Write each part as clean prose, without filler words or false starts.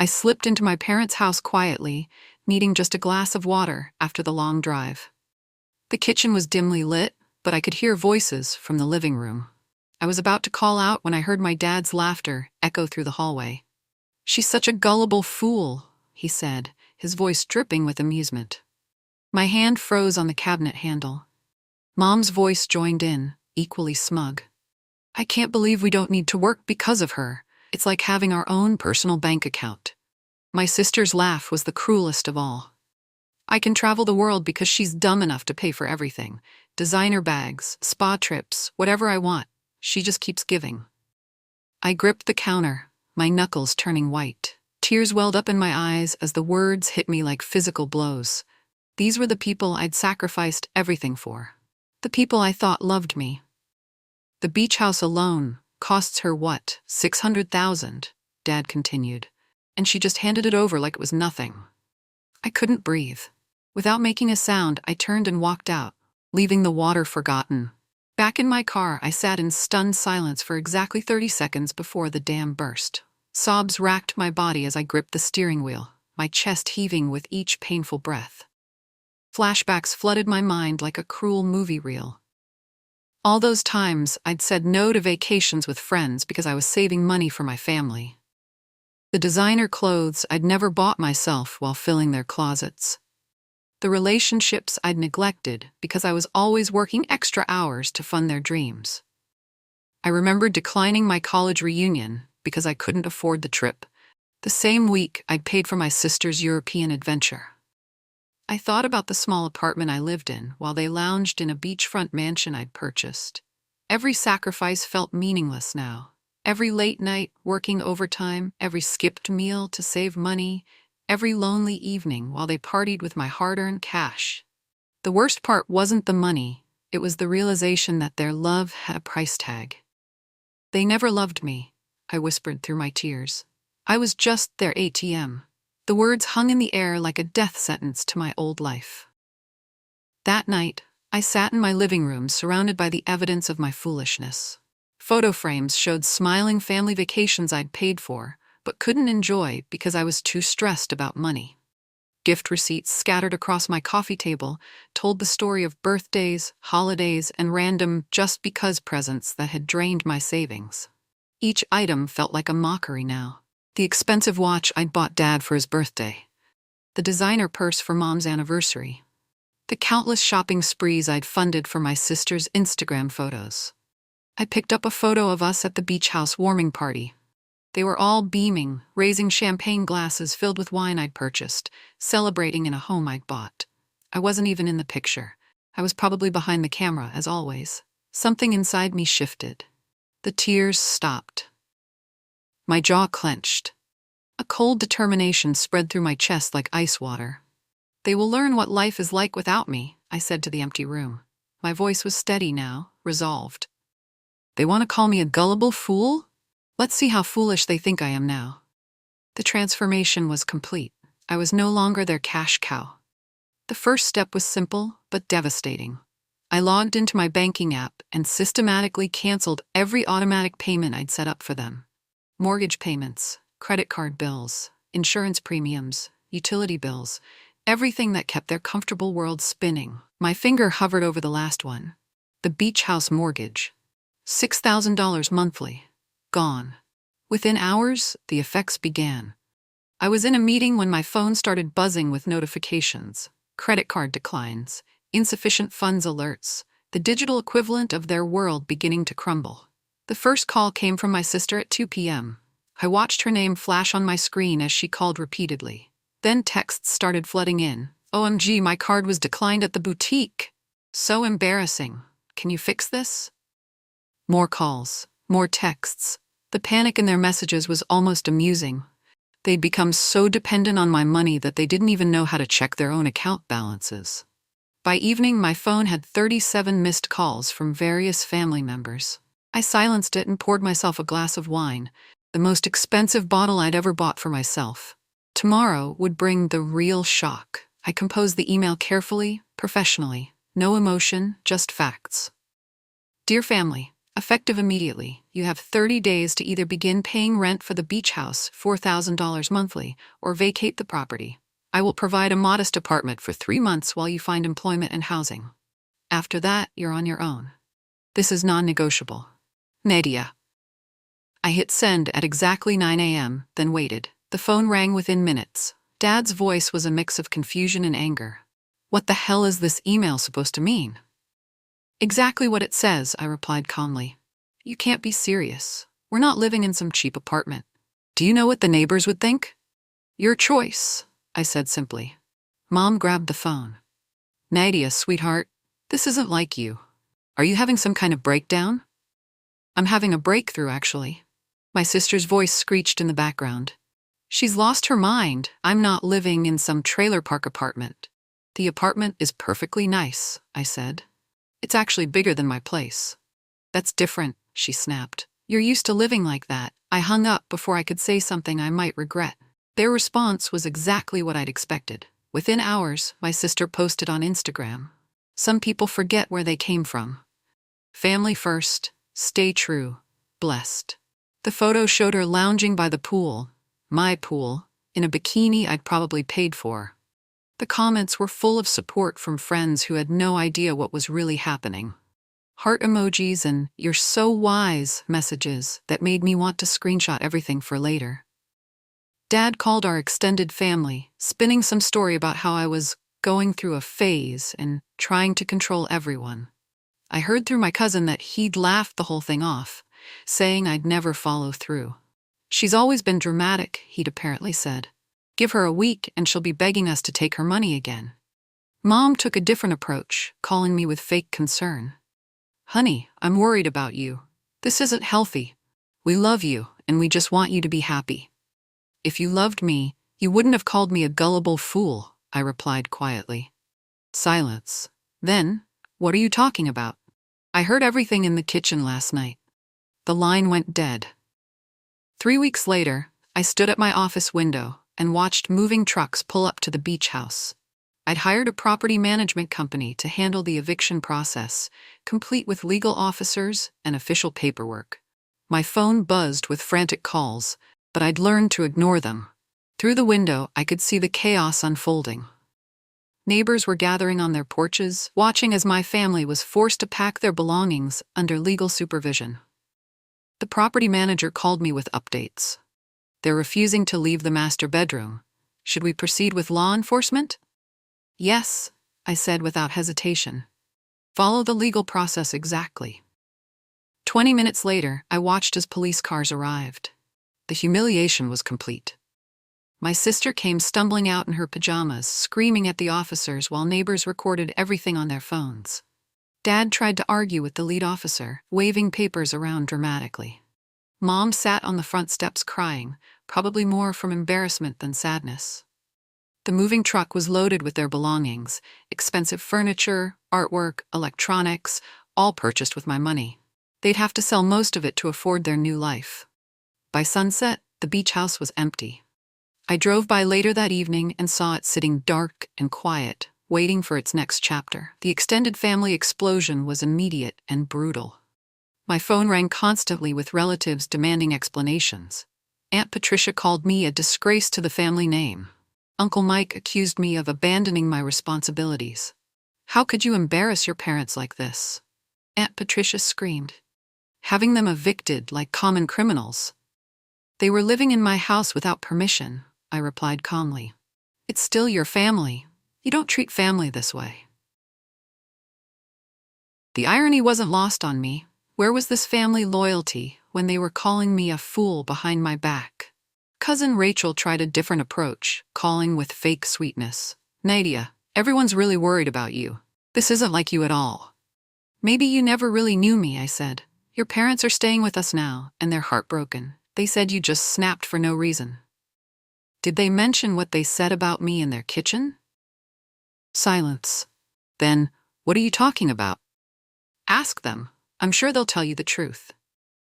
I slipped into my parents' house quietly, needing just a glass of water after the long drive. The kitchen was dimly lit, but I could hear voices from the living room. I was about to call out when I heard my dad's laughter echo through the hallway. "She's such a gullible fool," he said, his voice dripping with amusement. My hand froze on the cabinet handle. Mom's voice joined in, equally smug. "I can't believe we don't need to work because of her. It's like having our own personal bank account." My sister's laugh was the cruelest of all. "I can travel the world because she's dumb enough to pay for everything. Designer bags, spa trips, whatever I want. She just keeps giving." I gripped the counter, my knuckles turning white. Tears welled up in my eyes as the words hit me like physical blows. These were the people I'd sacrificed everything for. The people I thought loved me. "The beach house alone costs her what, $600,000, Dad continued, and she just handed it over like it was nothing. I couldn't breathe. Without making a sound, I turned and walked out, leaving the water forgotten. Back in my car, I sat in stunned silence for exactly 30 seconds before the dam burst. Sobs racked my body as I gripped the steering wheel, my chest heaving with each painful breath. Flashbacks flooded my mind like a cruel movie reel. All those times I'd said no to vacations with friends because I was saving money for my family. The designer clothes I'd never bought myself while filling their closets. The relationships I'd neglected because I was always working extra hours to fund their dreams. I remembered declining my college reunion because I couldn't afford the trip, the same week I'd paid for my sister's European adventure. I thought about the small apartment I lived in while they lounged in a beachfront mansion I'd purchased. Every sacrifice felt meaningless now. Every late night working overtime, every skipped meal to save money, every lonely evening while they partied with my hard-earned cash. The worst part wasn't the money, it was the realization that their love had a price tag. "They never loved me," I whispered through my tears. "I was just their ATM." The words hung in the air like a death sentence to my old life. That night, I sat in my living room surrounded by the evidence of my foolishness. Photo frames showed smiling family vacations I'd paid for, but couldn't enjoy because I was too stressed about money. Gift receipts scattered across my coffee table told the story of birthdays, holidays, and random just-because presents that had drained my savings. Each item felt like a mockery now. The expensive watch I'd bought Dad for his birthday. The designer purse for Mom's anniversary. The countless shopping sprees I'd funded for my sister's Instagram photos. I picked up a photo of us at the beach house warming party. They were all beaming, raising champagne glasses filled with wine I'd purchased, celebrating in a home I'd bought. I wasn't even in the picture. I was probably behind the camera, as always. Something inside me shifted. The tears stopped. My jaw clenched. A cold determination spread through my chest like ice water. "They will learn what life is like without me," I said to the empty room. My voice was steady now, resolved. "They want to call me a gullible fool? Let's see how foolish they think I am now." The transformation was complete. I was no longer their cash cow. The first step was simple, but devastating. I logged into my banking app and systematically canceled every automatic payment I'd set up for them. Mortgage payments, credit card bills, insurance premiums, utility bills, everything that kept their comfortable world spinning. My finger hovered over the last one. The beach house mortgage. $6,000 monthly. Gone. Within hours, the effects began. I was in a meeting when my phone started buzzing with notifications. Credit card declines, insufficient funds alerts, the digital equivalent of their world beginning to crumble. The first call came from my sister at 2 p.m. I watched her name flash on my screen as she called repeatedly. Then texts started flooding in. "OMG, my card was declined at the boutique. So embarrassing. Can you fix this?" More calls, more texts. The panic in their messages was almost amusing. They'd become so dependent on my money that they didn't even know how to check their own account balances. By evening, my phone had 37 missed calls from various family members. I silenced it and poured myself a glass of wine, the most expensive bottle I'd ever bought for myself. Tomorrow would bring the real shock. I composed the email carefully, professionally. No emotion, just facts. "Dear family, Effective immediately, you have 30 days to either begin paying rent for the beach house, $4,000 monthly, or vacate the property. I will provide a modest apartment for 3 months while you find employment and housing. After that, you're on your own. This is non-negotiable. Nadia. I hit send at exactly 9 a.m., then waited. The phone rang within minutes. Dad's voice was a mix of confusion and anger. What the hell is this email supposed to mean? Exactly what it says, I replied calmly. You can't be serious. We're not living in some cheap apartment. Do you know what the neighbors would think? Your choice, I said simply. Mom grabbed the phone. Nadia, sweetheart, this isn't like you. Are you having some kind of breakdown? I'm having a breakthrough, actually. My sister's voice screeched in the background. She's lost her mind. I'm not living in some trailer park apartment. The apartment is perfectly nice, I said. It's actually bigger than my place. That's different, she snapped. You're used to living like that. I hung up before I could say something I might regret. Their response was exactly what I'd expected. Within hours, my sister posted on Instagram. Some people forget where they came from. Family first, stay true, blessed. The photo showed her lounging by the pool, my pool, in a bikini I'd probably paid for. The comments were full of support from friends who had no idea what was really happening. Heart emojis and "you're so wise" messages that made me want to screenshot everything for later. Dad called our extended family, spinning some story about how I was going through a phase and trying to control everyone. I heard through my cousin that he'd laughed the whole thing off, saying I'd never follow through. She's always been dramatic, he'd apparently said. Give her a week and she'll be begging us to take her money again. Mom took a different approach, calling me with fake concern. Honey, I'm worried about you. This isn't healthy. We love you, and we just want you to be happy. If you loved me, you wouldn't have called me a gullible fool, I replied quietly. Silence. Then, what are you talking about? I heard everything in the kitchen last night. The line went dead. 3 weeks later, I stood at my office window and watched moving trucks pull up to the beach house. I'd hired a property management company to handle the eviction process, complete with legal officers and official paperwork. My phone buzzed with frantic calls, but I'd learned to ignore them. Through the window, I could see the chaos unfolding. Neighbors were gathering on their porches, watching as my family was forced to pack their belongings under legal supervision. The property manager called me with updates. They're refusing to leave the master bedroom. Should we proceed with law enforcement? Yes, I said without hesitation. Follow the legal process exactly. 20 minutes later, I watched as police cars arrived. The humiliation was complete. My sister came stumbling out in her pajamas, screaming at the officers while neighbors recorded everything on their phones. Dad tried to argue with the lead officer, waving papers around dramatically. Mom sat on the front steps crying, probably more from embarrassment than sadness. The moving truck was loaded with their belongings, expensive furniture, artwork, electronics, all purchased with my money. They'd have to sell most of it to afford their new life. By sunset, the beach house was empty. I drove by later that evening and saw it sitting dark and quiet, waiting for its next chapter. The extended family explosion was immediate and brutal. My phone rang constantly with relatives demanding explanations. Aunt Patricia called me a disgrace to the family name. Uncle Mike accused me of abandoning my responsibilities. How could you embarrass your parents like this? Aunt Patricia screamed. Having them evicted like common criminals. They were living in my house without permission, I replied calmly. It's still your family. You don't treat family this way. The irony wasn't lost on me. Where was this family loyalty when they were calling me a fool behind my back? Cousin Rachel tried a different approach, calling with fake sweetness. Nadia, everyone's really worried about you. This isn't like you at all. Maybe you never really knew me, I said. Your parents are staying with us now, and they're heartbroken. They said you just snapped for no reason. Did they mention what they said about me in their kitchen? Silence. Then, what are you talking about? Ask them. I'm sure they'll tell you the truth.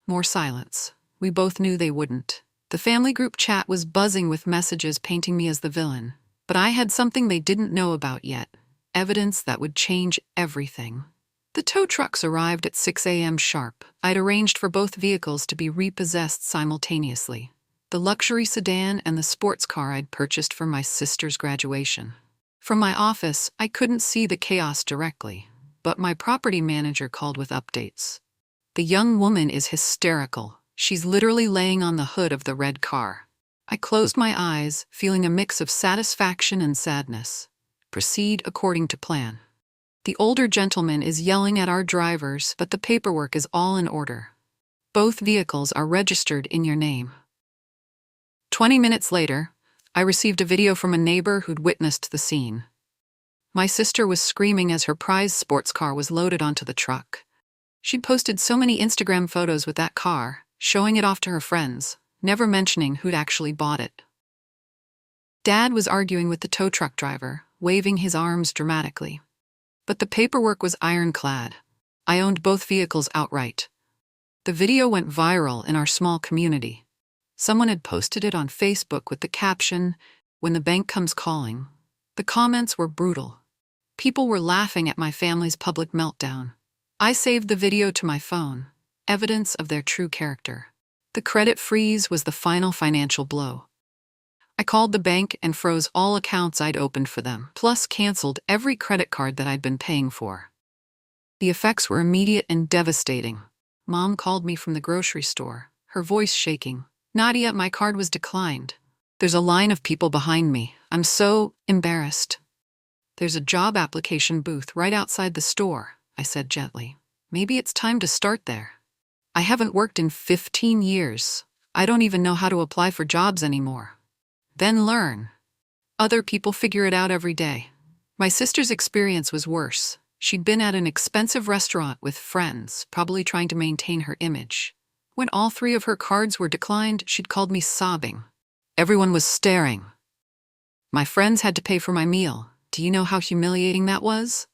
More silence. We both knew they wouldn't. The family group chat was buzzing with messages painting me as the villain. But I had something they didn't know about yet. Evidence that would change everything. The tow trucks arrived at 6 a.m. sharp. I'd arranged for both vehicles to be repossessed simultaneously. The luxury sedan and the sports car I'd purchased for my sister's graduation. From my office, I couldn't see the chaos directly, but my property manager called with updates. The young woman is hysterical. She's literally laying on the hood of the red car. I closed my eyes, feeling a mix of satisfaction and sadness. Proceed according to plan. The older gentleman is yelling at our drivers, but the paperwork is all in order. Both vehicles are registered in your name. 20 minutes later, I received a video from a neighbor who'd witnessed the scene. My sister was screaming as her prized sports car was loaded onto the truck. She'd posted so many Instagram photos with that car, showing it off to her friends, never mentioning who'd actually bought it. Dad was arguing with the tow truck driver, waving his arms dramatically. But the paperwork was ironclad. I owned both vehicles outright. The video went viral in our small community. Someone had posted it on Facebook with the caption, "When the bank comes calling." The comments were brutal. People were laughing at my family's public meltdown. I saved the video to my phone, evidence of their true character. The credit freeze was the final financial blow. I called the bank and froze all accounts I'd opened for them, plus canceled every credit card that I'd been paying for. The effects were immediate and devastating. Mom called me from the grocery store, her voice shaking. "Nadia, my card was declined. There's a line of people behind me. I'm so embarrassed." "There's a job application booth right outside the store," I said gently. "Maybe it's time to start there. I haven't worked in 15 years. I don't even know how to apply for jobs anymore." Then learn. Other people figure it out every day. My sister's experience was worse. She'd been at an expensive restaurant with friends, probably trying to maintain her image. When all 3 of her cards were declined, she'd called me sobbing. Everyone was staring. My friends had to pay for my meal. Do you know how humiliating that was?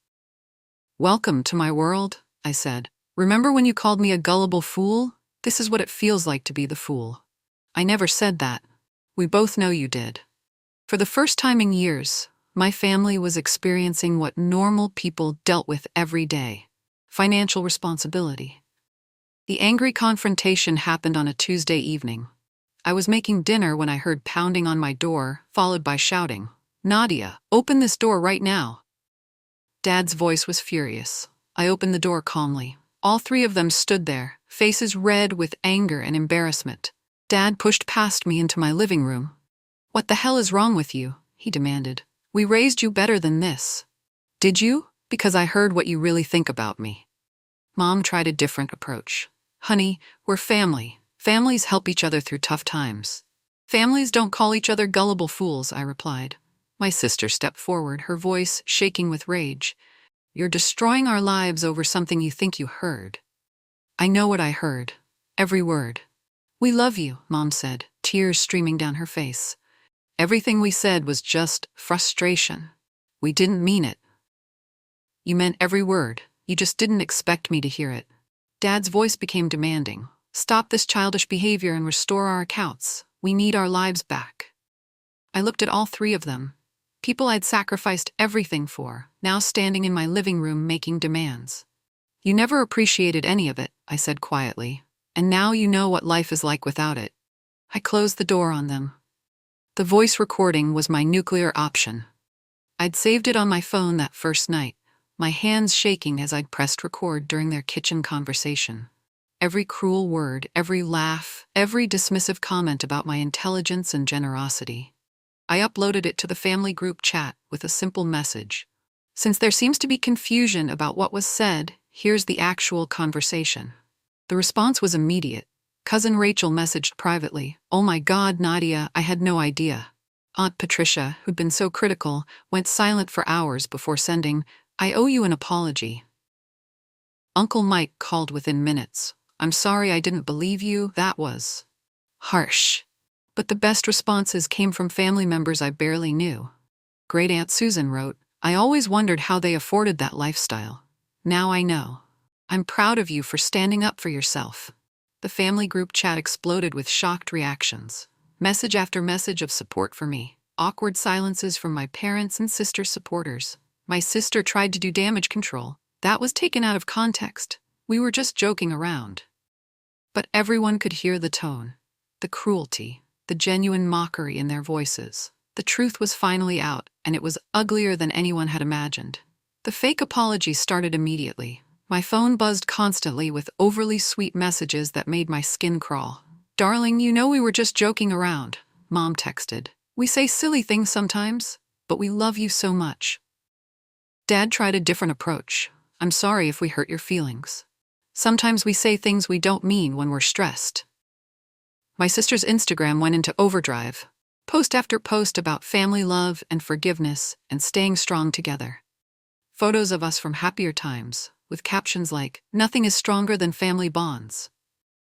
"Welcome to my world," I said. "Remember when you called me a gullible fool? This is what it feels like to be the fool." "I never said that. We both know you did." For the first time in years, my family was experiencing what normal people dealt with every day: financial responsibility. The angry confrontation happened on a Tuesday evening. I was making dinner when I heard pounding on my door, followed by shouting, "Nadia, open this door right now." Dad's voice was furious. I opened the door calmly. All 3 of them stood there, faces red with anger and embarrassment. Dad pushed past me into my living room. "What the hell is wrong with you?" he demanded. "We raised you better than this." "Did you? Because I heard what you really think about me." Mom tried a different approach. "Honey, we're family. Families help each other through tough times." "Families don't call each other gullible fools," I replied. My sister stepped forward, her voice shaking with rage. "You're destroying our lives over something you think you heard." "I know what I heard. Every word." "We love you," Mom said, tears streaming down her face. "Everything we said was just frustration. We didn't mean it." "You meant every word. You just didn't expect me to hear it." Dad's voice became demanding. "Stop this childish behavior and restore our accounts. We need our lives back." I looked at all 3 of them. People I'd sacrificed everything for, now standing in my living room making demands. "You never appreciated any of it," I said quietly. "And now you know what life is like without it." I closed the door on them. The voice recording was my nuclear option. I'd saved it on my phone that first night, my hands shaking as I'd pressed record during their kitchen conversation. Every cruel word, every laugh, every dismissive comment about my intelligence and generosity. I uploaded it to the family group chat with a simple message. "Since there seems to be confusion about what was said, here's the actual conversation." The response was immediate. Cousin Rachel messaged privately, "Oh my God, Nadia, I had no idea." Aunt Patricia, who'd been so critical, went silent for hours before sending, "I owe you an apology." Uncle Mike called within minutes. "I'm sorry I didn't believe you, that was harsh." But the best responses came from family members I barely knew. Great Aunt Susan wrote, "I always wondered how they afforded that lifestyle. Now I know. I'm proud of you for standing up for yourself." The family group chat exploded with shocked reactions. Message after message of support for me. Awkward silences from my parents and sister's supporters. My sister tried to do damage control, That was taken out of context. We were just joking around. But everyone could hear the tone, the cruelty, the genuine mockery in their voices. The truth was finally out, and it was uglier than anyone had imagined. The fake apology started immediately. My phone buzzed constantly with overly sweet messages that made my skin crawl. "Darling, you know we were just joking around," Mom texted. "We say silly things sometimes, but we love you so much." Dad tried a different approach. "I'm sorry if we hurt your feelings. Sometimes we say things we don't mean when we're stressed." My sister's Instagram went into overdrive. Post after post about family love and forgiveness and staying strong together. Photos of us from happier times, with captions like, "Nothing is stronger than family bonds."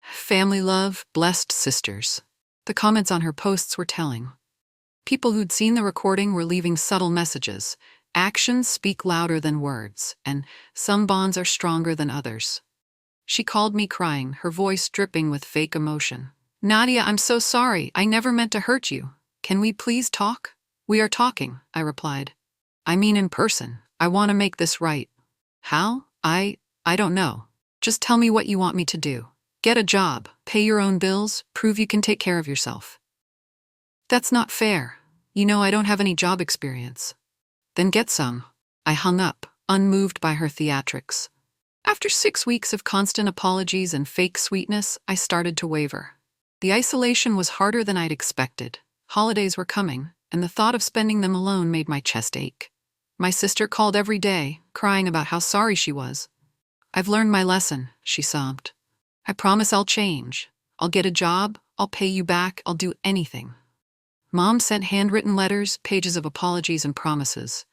"Family love, blessed sisters." The comments on her posts were telling. People who'd seen the recording were leaving subtle messages. Actions speak louder than words, and some bonds are stronger than others. She called me crying, her voice dripping with fake emotion. "Nadia, I'm so sorry. I never meant to hurt you. Can we please talk?" "We are talking," I replied. "I mean in person. I want to make this right." "How? I don't know. Just tell me what you want me to do. Get a job, pay your own bills, prove you can take care of yourself." "That's not fair. You know I don't have any job experience." "Then get some." I hung up, unmoved by her theatrics. After 6 weeks of constant apologies and fake sweetness, I started to waver. The isolation was harder than I'd expected. Holidays were coming, and the thought of spending them alone made my chest ache. My sister called every day, crying about how sorry she was. "I've learned my lesson," she sobbed. "I promise I'll change. I'll get a job, I'll pay you back, I'll do anything." Mom sent handwritten letters, pages of apologies and promises.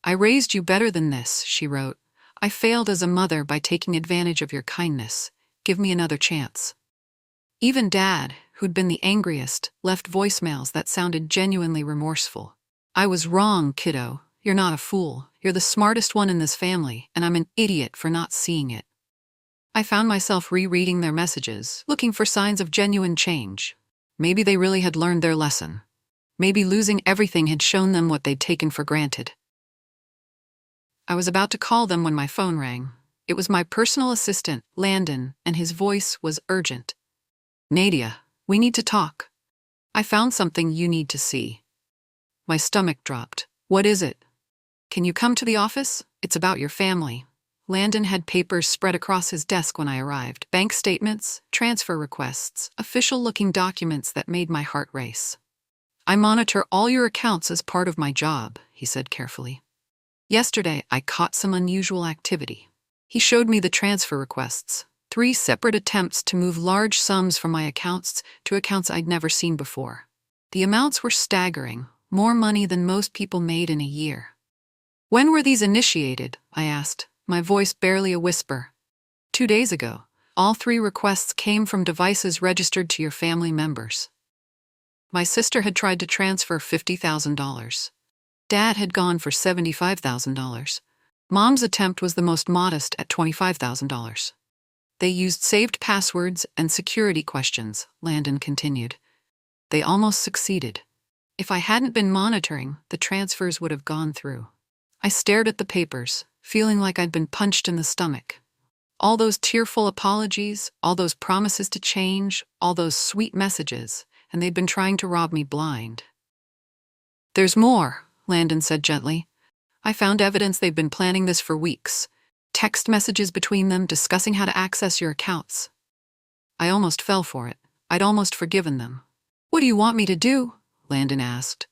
"I raised you better than this," she wrote. "I failed as a mother by taking advantage of your kindness. Give me another chance." Even Dad, who'd been the angriest, left voicemails that sounded genuinely remorseful. "I was wrong, kiddo. You're not a fool. You're the smartest one in this family, and I'm an idiot for not seeing it." I found myself rereading their messages, looking for signs of genuine change. Maybe they really had learned their lesson. Maybe losing everything had shown them what they'd taken for granted. I was about to call them when my phone rang. It was my personal assistant, Landon, and his voice was urgent. "Nadia, we need to talk. I found something you need to see." My stomach dropped. "What is it?" "Can you come to the office? It's about your family." Landon had papers spread across his desk when I arrived. Bank statements, transfer requests, official-looking documents that made my heart race. "I monitor all your accounts as part of my job," he said carefully. "Yesterday, I caught some unusual activity." He showed me the transfer requests, 3 separate attempts to move large sums from my accounts to accounts I'd never seen before. The amounts were staggering, more money than most people made in a year. "When were these initiated?" I asked, my voice barely a whisper. 2 days ago. All 3 requests came from devices registered to your family members." My sister had tried to transfer $50,000. Dad had gone for $75,000. Mom's attempt was the most modest at $25,000. "They used saved passwords and security questions," Landon continued. "They almost succeeded. If I hadn't been monitoring, the transfers would have gone through." I stared at the papers, feeling like I'd been punched in the stomach. All those tearful apologies, all those promises to change, all those sweet messages, and they'd been trying to rob me blind. "There's more," Landon said gently. "I found evidence they've been planning this for weeks. Text messages between them discussing how to access your accounts." I almost fell for it. I'd almost forgiven them. "What do you want me to do?" Landon asked.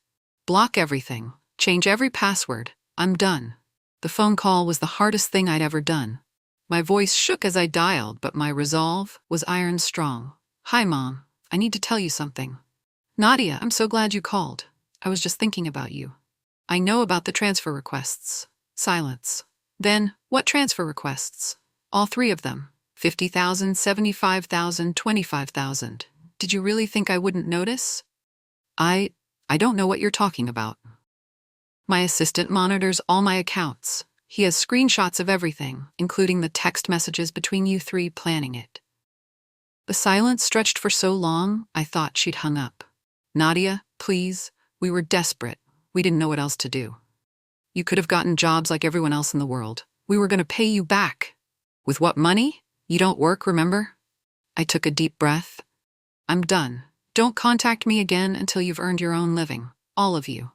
"Block everything. Change every password. I'm done." The phone call was the hardest thing I'd ever done. My voice shook as I dialed, but my resolve was iron strong. "Hi, Mom. I need to tell you something." "Nadia, I'm so glad you called. I was just thinking about you." "I know about the transfer requests." Silence. "Then, what transfer requests?" "All 3 of them. 50,000, 75,000, 25,000. Did you really think I wouldn't notice?" I don't know what you're talking about." "My assistant monitors all my accounts. He has screenshots of everything, including the text messages between you 3 planning it." The silence stretched for so long, I thought she'd hung up. "Nadia, please, we were desperate. We didn't know what else to do. You could have gotten jobs like everyone else in the world. We were going to pay you back. With what money? You don't work, remember? I took a deep breath. I'm done. Don't contact me again until you've earned your own living. All of you.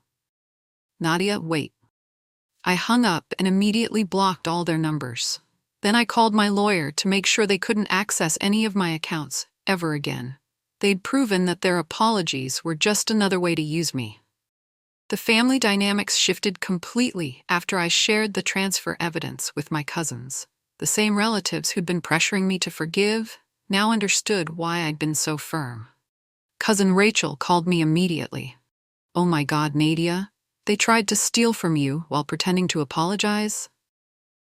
Nadia, wait. I hung up and immediately blocked all their numbers. Then I called my lawyer to make sure they couldn't access any of my accounts ever again. They'd proven that their apologies were just another way to use me. The family dynamics shifted completely after I shared the transfer evidence with my cousins. The same relatives who'd been pressuring me to forgive now understood why I'd been so firm. Cousin Rachel called me immediately. Oh my God, Nadia, they tried to steal from you while pretending to apologize?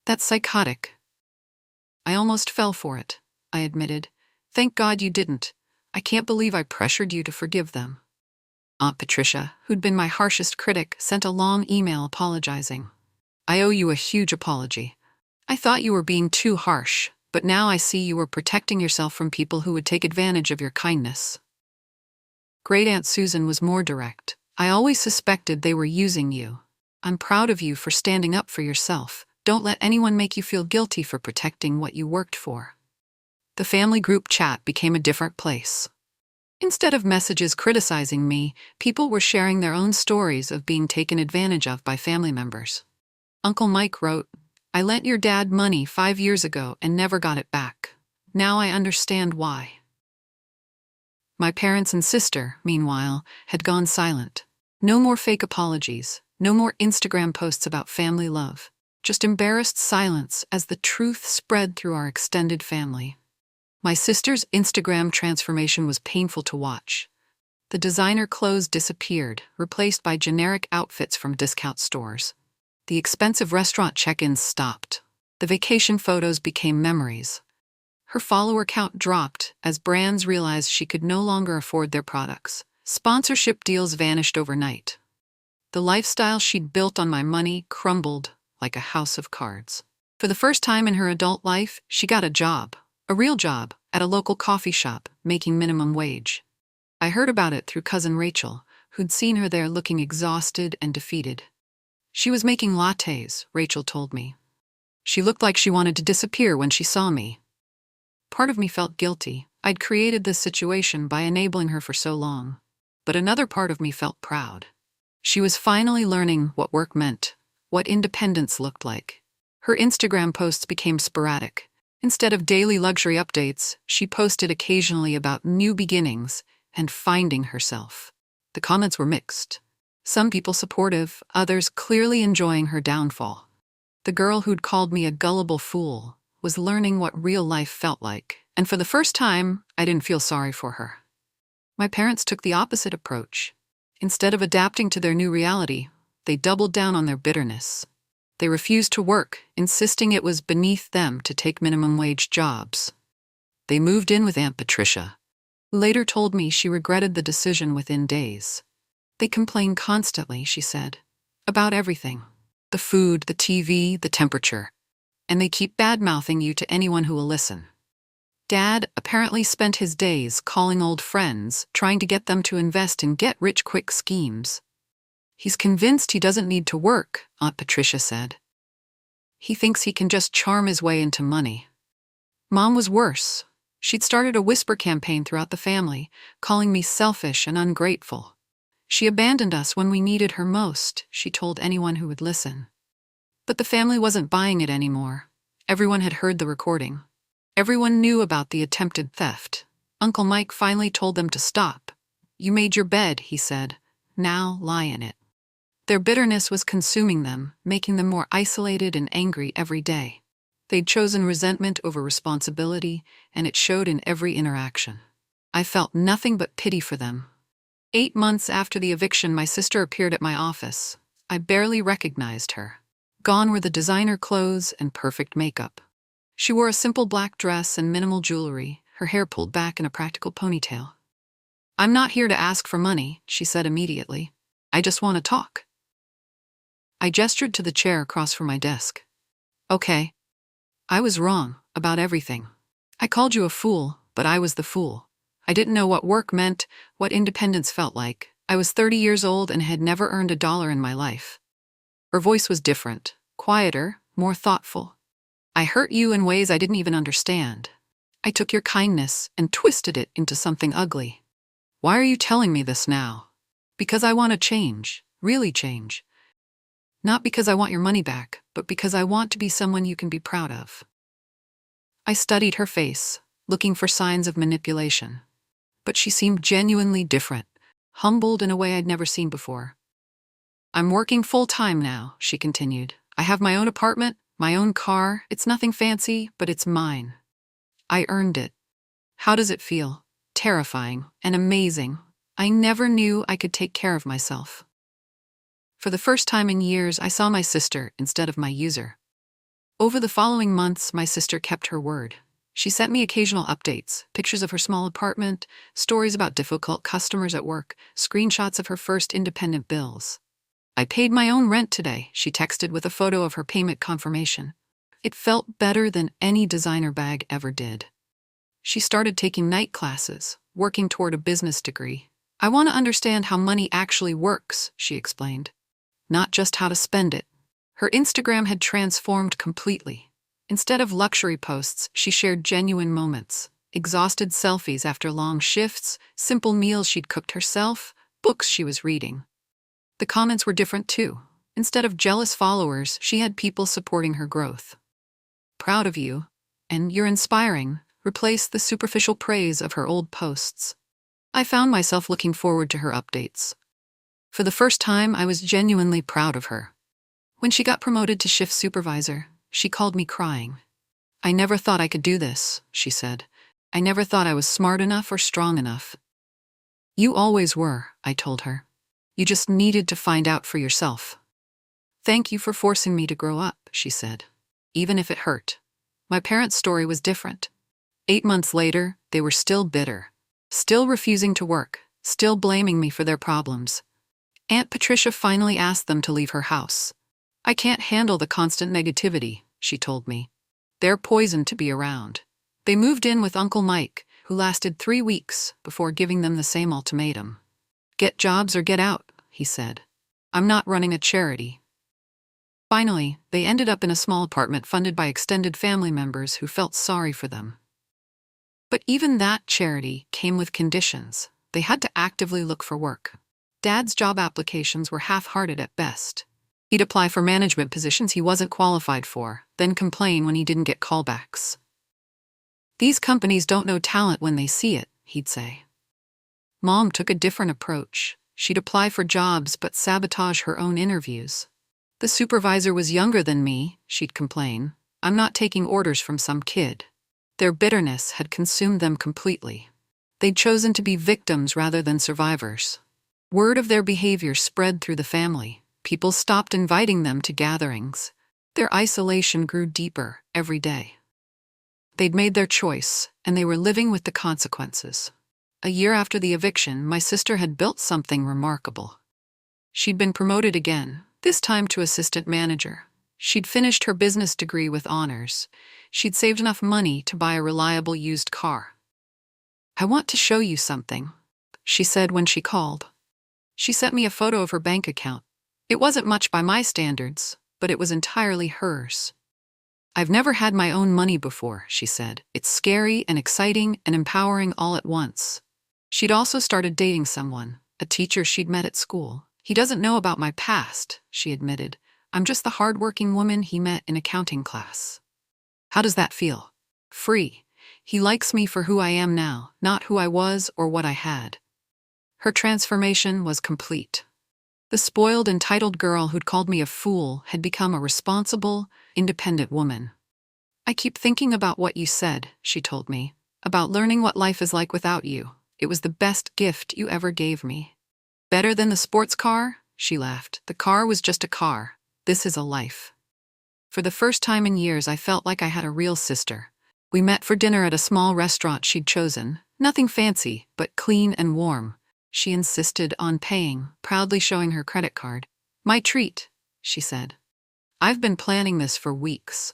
That's psychotic. I almost fell for it, I admitted. Thank God you didn't. I can't believe I pressured you to forgive them. Aunt Patricia, who'd been my harshest critic, sent a long email apologizing. I owe you a huge apology. I thought you were being too harsh, but now I see you were protecting yourself from people who would take advantage of your kindness. Great Aunt Susan was more direct. I always suspected they were using you. I'm proud of you for standing up for yourself. Don't let anyone make you feel guilty for protecting what you worked for. The family group chat became a different place. Instead of messages criticizing me, people were sharing their own stories of being taken advantage of by family members. Uncle Mike wrote, I lent your dad money 5 years ago and never got it back. Now I understand why. My parents and sister, meanwhile, had gone silent. No more fake apologies, no more Instagram posts about family love, just embarrassed silence as the truth spread through our extended family. My sister's Instagram transformation was painful to watch. The designer clothes disappeared, replaced by generic outfits from discount stores. The expensive restaurant check-ins stopped. The vacation photos became memories. Her follower count dropped as brands realized she could no longer afford their products. Sponsorship deals vanished overnight. The lifestyle she'd built on my money crumbled like a house of cards. For the first time in her adult life, she got a job, a real job, at a local coffee shop, making minimum wage. I heard about it through cousin Rachel, who'd seen her there looking exhausted and defeated. She was making lattes, Rachel told me. She looked like she wanted to disappear when she saw me. Part of me felt guilty. I'd created this situation by enabling her for so long. But another part of me felt proud. She was finally learning what work meant, what independence looked like. Her Instagram posts became sporadic. Instead of daily luxury updates, she posted occasionally about new beginnings and finding herself. The comments were mixed. Some people supportive, others clearly enjoying her downfall. The girl who'd called me a gullible fool was learning what real life felt like, and for the first time, I didn't feel sorry for her. My parents took the opposite approach. Instead of adapting to their new reality, they doubled down on their bitterness. They refused to work, insisting it was beneath them to take minimum wage jobs. They moved in with Aunt Patricia, who later told me she regretted the decision within days. They complain constantly, she said, about everything. The food, the TV, the temperature. And they keep bad-mouthing you to anyone who will listen. Dad apparently spent his days calling old friends, trying to get them to invest in get-rich-quick schemes. He's convinced he doesn't need to work, Aunt Patricia said. He thinks he can just charm his way into money. Mom was worse. She'd started a whisper campaign throughout the family, calling me selfish and ungrateful. She abandoned us when we needed her most, she told anyone who would listen. But the family wasn't buying it anymore. Everyone had heard the recording. Everyone knew about the attempted theft. Uncle Mike finally told them to stop. You made your bed, he said. Now lie in it. Their bitterness was consuming them, making them more isolated and angry every day. They'd chosen resentment over responsibility, and it showed in every interaction. I felt nothing but pity for them. 8 months after the eviction, my sister appeared at my office. I barely recognized her. Gone were the designer clothes and perfect makeup. She wore a simple black dress and minimal jewelry, her hair pulled back in a practical ponytail. I'm not here to ask for money, she said immediately. I just want to talk. I gestured to the chair across from my desk. Okay. I was wrong about everything. I called you a fool, but I was the fool. I didn't know what work meant, what independence felt like. I was 30 years old and had never earned $1 in my life. Her voice was different, quieter, more thoughtful. I hurt you in ways I didn't even understand. I took your kindness and twisted it into something ugly. Why are you telling me this now? Because I want to change, really change. Not because I want your money back, but because I want to be someone you can be proud of. I studied her face, looking for signs of manipulation. But she seemed genuinely different, humbled in a way I'd never seen before. I'm working full-time now, she continued. I have my own apartment, my own car. It's nothing fancy, but it's mine. I earned it. How does it feel? Terrifying and amazing. I never knew I could take care of myself. For the first time in years, I saw my sister instead of my user. Over the following months, my sister kept her word. She sent me occasional updates, pictures of her small apartment, stories about difficult customers at work, screenshots of her first independent bills. I paid my own rent today, she texted with a photo of her payment confirmation. It felt better than any designer bag ever did. She started taking night classes, working toward a business degree. I want to understand how money actually works, she explained. Not just how to spend it. Her Instagram had transformed completely. Instead of luxury posts, she shared genuine moments, exhausted selfies after long shifts, simple meals she'd cooked herself, books she was reading. The comments were different too. Instead of jealous followers, she had people supporting her growth. Proud of you, and you're inspiring, replaced the superficial praise of her old posts. I found myself looking forward to her updates. For the first time, I was genuinely proud of her. When she got promoted to shift supervisor, she called me crying. I never thought I could do this, she said. I never thought I was smart enough or strong enough. You always were, I told her. You just needed to find out for yourself. Thank you for forcing me to grow up, she said. Even if it hurt. My parents' story was different. 8 months later, they were still bitter. Still refusing to work. Still blaming me for their problems. Aunt Patricia finally asked them to leave her house. I can't handle the constant negativity, she told me. They're poison to be around. They moved in with Uncle Mike, who lasted 3 weeks before giving them the same ultimatum. Get jobs or get out, he said. I'm not running a charity. Finally, they ended up in a small apartment funded by extended family members who felt sorry for them. But even that charity came with conditions. They had to actively look for work. Dad's job applications were half-hearted at best. He'd apply for management positions he wasn't qualified for, then complain when he didn't get callbacks. These companies don't know talent when they see it, he'd say. Mom took a different approach. She'd apply for jobs but sabotage her own interviews. The supervisor was younger than me, she'd complain. I'm not taking orders from some kid. Their bitterness had consumed them completely. They'd chosen to be victims rather than survivors. Word of their behavior spread through the family. People stopped inviting them to gatherings. Their isolation grew deeper every day. They'd made their choice, and they were living with the consequences. A year after the eviction, my sister had built something remarkable. She'd been promoted again, this time to assistant manager. She'd finished her business degree with honors. She'd saved enough money to buy a reliable used car. I want to show you something, she said when she called. She sent me a photo of her bank account. It wasn't much by my standards, but it was entirely hers. I've never had my own money before, she said. It's scary and exciting and empowering all at once. She'd also started dating someone, a teacher she'd met at school. He doesn't know about my past, she admitted. I'm just the hardworking woman he met in accounting class. How does that feel? Free. He likes me for who I am now, not who I was or what I had. Her transformation was complete. The spoiled, entitled girl who'd called me a fool had become a responsible, independent woman. I keep thinking about what you said, she told me, about learning what life is like without you. It was the best gift you ever gave me. Better than the sports car? She laughed. The car was just a car. This is a life. For the first time in years, I felt like I had a real sister. We met for dinner at a small restaurant she'd chosen. Nothing fancy, but clean and warm. She insisted on paying, proudly showing her credit card. My treat, she said. I've been planning this for weeks.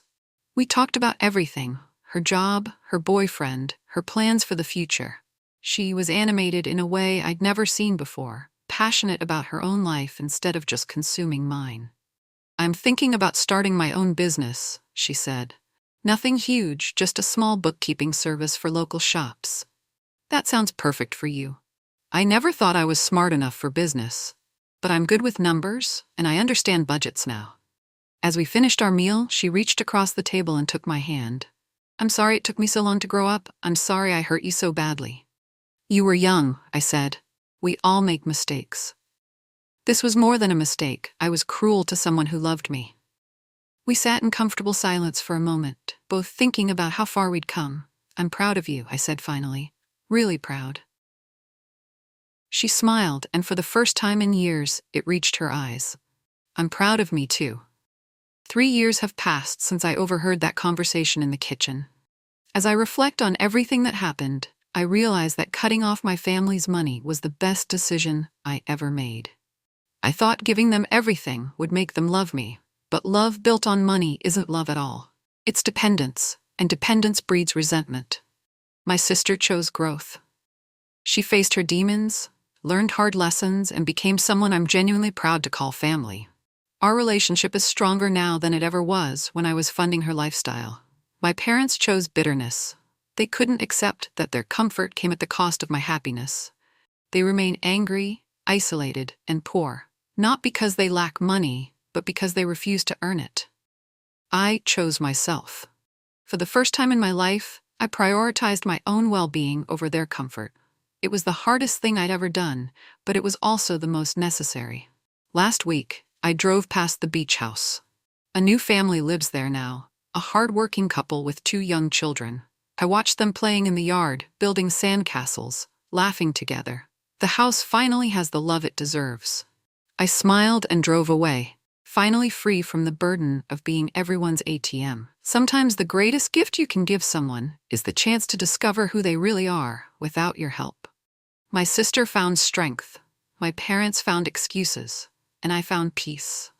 We talked about everything, her job, her boyfriend, her plans for the future. She was animated in a way I'd never seen before, passionate about her own life instead of just consuming mine. I'm thinking about starting my own business, she said. Nothing huge, just a small bookkeeping service for local shops. That sounds perfect for you. I never thought I was smart enough for business, but I'm good with numbers, and I understand budgets now. As we finished our meal, she reached across the table and took my hand. I'm sorry it took me so long to grow up. I'm sorry I hurt you so badly. You were young, I said. We all make mistakes. This was more than a mistake. I was cruel to someone who loved me. We sat in comfortable silence for a moment, both thinking about how far we'd come. I'm proud of you, I said finally. Really proud. She smiled, and for the first time in years, it reached her eyes. I'm proud of me, too. 3 years have passed since I overheard that conversation in the kitchen. As I reflect on everything that happened, I realize that cutting off my family's money was the best decision I ever made. I thought giving them everything would make them love me, but love built on money isn't love at all. It's dependence, and dependence breeds resentment. My sister chose growth. She faced her demons, learned hard lessons, and became someone I'm genuinely proud to call family. Our relationship is stronger now than it ever was when I was funding her lifestyle. My parents chose bitterness. They couldn't accept that their comfort came at the cost of my happiness. They remain angry, isolated, and poor, not because they lack money, but because they refuse to earn it. I chose myself. For the first time in my life, I prioritized my own well-being over their comfort. It was the hardest thing I'd ever done, but it was also the most necessary. Last week, I drove past the beach house. A new family lives there now, a hard-working couple with 2 young children. I watched them playing in the yard, building sandcastles, laughing together. The house finally has the love it deserves. I smiled and drove away, finally free from the burden of being everyone's ATM. Sometimes the greatest gift you can give someone is the chance to discover who they really are without your help. My sister found strength, my parents found excuses, and I found peace.